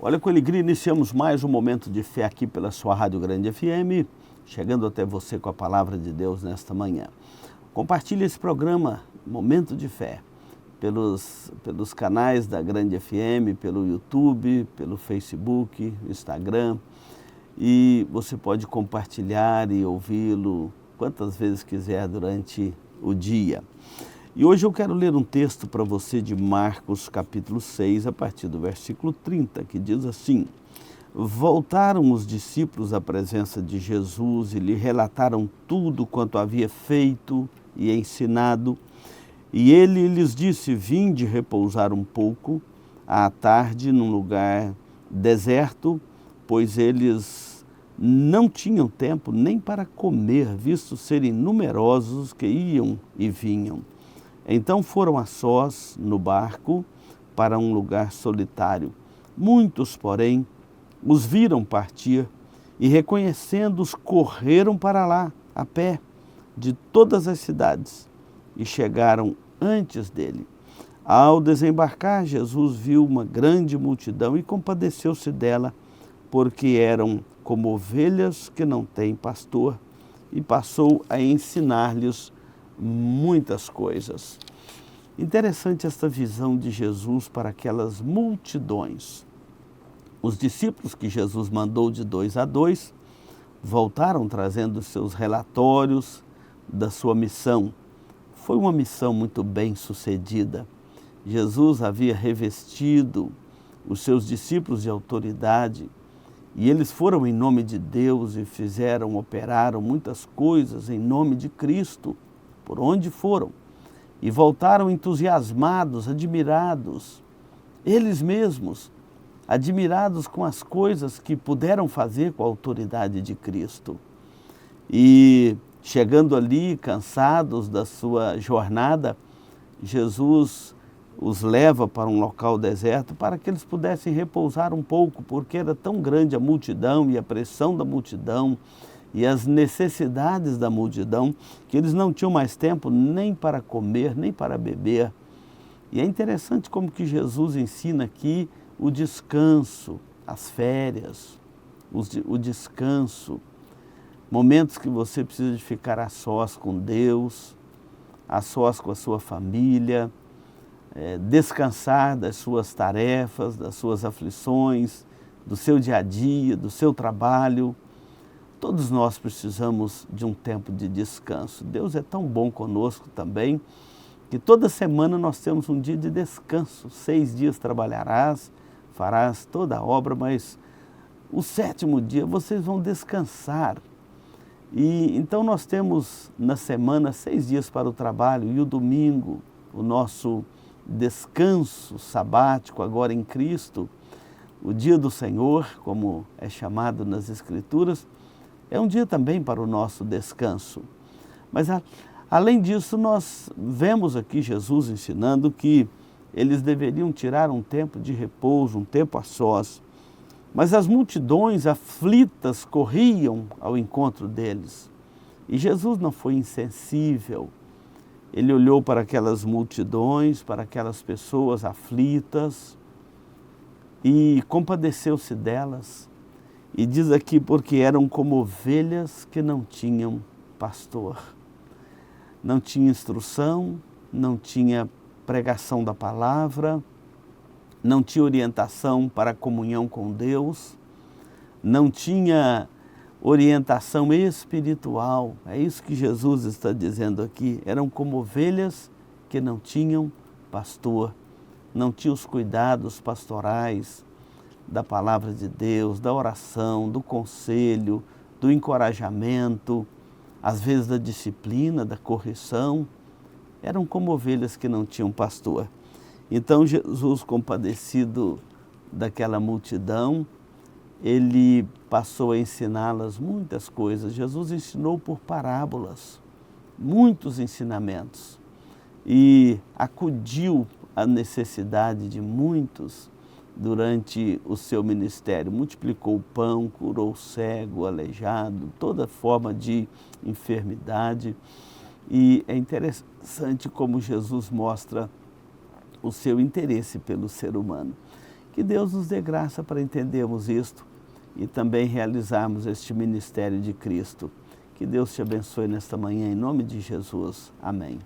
Olha, com alegria iniciamos mais um momento de fé aqui pela sua Rádio Grande FM, chegando até você com a palavra de Deus nesta manhã. Compartilhe esse programa, Momento de Fé, pelos canais da Grande FM, pelo YouTube, pelo Facebook, Instagram, e você pode compartilhar e ouvi-lo quantas vezes quiser durante o dia. E hoje eu quero ler um texto para você de Marcos capítulo 6, a partir do versículo 30, que diz assim: Voltaram os discípulos à presença de Jesus e lhe relataram tudo quanto havia feito e ensinado. E ele lhes disse: Vinde repousar um pouco à tarde num lugar deserto, pois eles não tinham tempo nem para comer, visto serem numerosos que iam e vinham. Então foram a sós no barco para um lugar solitário. Muitos, porém, os viram partir e, reconhecendo-os, correram para lá, a pé, de todas as cidades, e chegaram antes dele. Ao desembarcar, Jesus viu uma grande multidão e compadeceu-se dela, porque eram como ovelhas que não têm pastor, e passou a ensinar-lhes muitas coisas. Interessante esta visão de Jesus para aquelas multidões. Os discípulos que Jesus mandou de 2 a 2 voltaram trazendo seus relatórios da sua missão. Foi uma missão muito bem sucedida. Jesus havia revestido os seus discípulos de autoridade e eles foram em nome de Deus e operaram muitas coisas em nome de Cristo, por onde foram, e voltaram entusiasmados, admirados, eles mesmos, admirados com as coisas que puderam fazer com a autoridade de Cristo. E chegando ali, cansados da sua jornada, Jesus os leva para um local deserto para que eles pudessem repousar um pouco, porque era tão grande a multidão e a pressão da multidão, e as necessidades da multidão, que eles não tinham mais tempo nem para comer, nem para beber. E é interessante como que Jesus ensina aqui o descanso, as férias, o descanso, momentos que você precisa de ficar a sós com Deus, a sós com a sua família, descansar das suas tarefas, das suas aflições, do seu dia a dia, do seu trabalho. Todos nós precisamos de um tempo de descanso. Deus é tão bom conosco também, que toda semana nós temos um dia de descanso. 6 dias trabalharás, farás toda a obra, mas o 7º dia vocês vão descansar. E então nós temos na semana 6 dias para o trabalho e o domingo, o nosso descanso sabático agora em Cristo, o dia do Senhor, como é chamado nas Escrituras, é um dia também para o nosso descanso. Mas, além disso, nós vemos aqui Jesus ensinando que eles deveriam tirar um tempo de repouso, um tempo a sós. Mas as multidões aflitas corriam ao encontro deles. E Jesus não foi insensível. Ele olhou para aquelas multidões, para aquelas pessoas aflitas e compadeceu-se delas. E diz aqui, porque eram como ovelhas que não tinham pastor. Não tinha instrução, não tinha pregação da palavra, não tinha orientação para a comunhão com Deus, não tinha orientação espiritual. É isso que Jesus está dizendo aqui. Eram como ovelhas que não tinham pastor, não tinham os cuidados pastorais da palavra de Deus, da oração, do conselho, do encorajamento, às vezes da disciplina, da correção. Eram como ovelhas que não tinham pastor. Então Jesus, compadecido daquela multidão, ele passou a ensiná-las muitas coisas. Jesus ensinou por parábolas, muitos ensinamentos, e acudiu à necessidade de muitos durante o seu ministério. Multiplicou o pão, curou o cego, o aleijado, toda forma de enfermidade. E é interessante como Jesus mostra o seu interesse pelo ser humano. Que Deus nos dê graça para entendermos isto e também realizarmos este ministério de Cristo. Que Deus te abençoe nesta manhã, em nome de Jesus. Amém.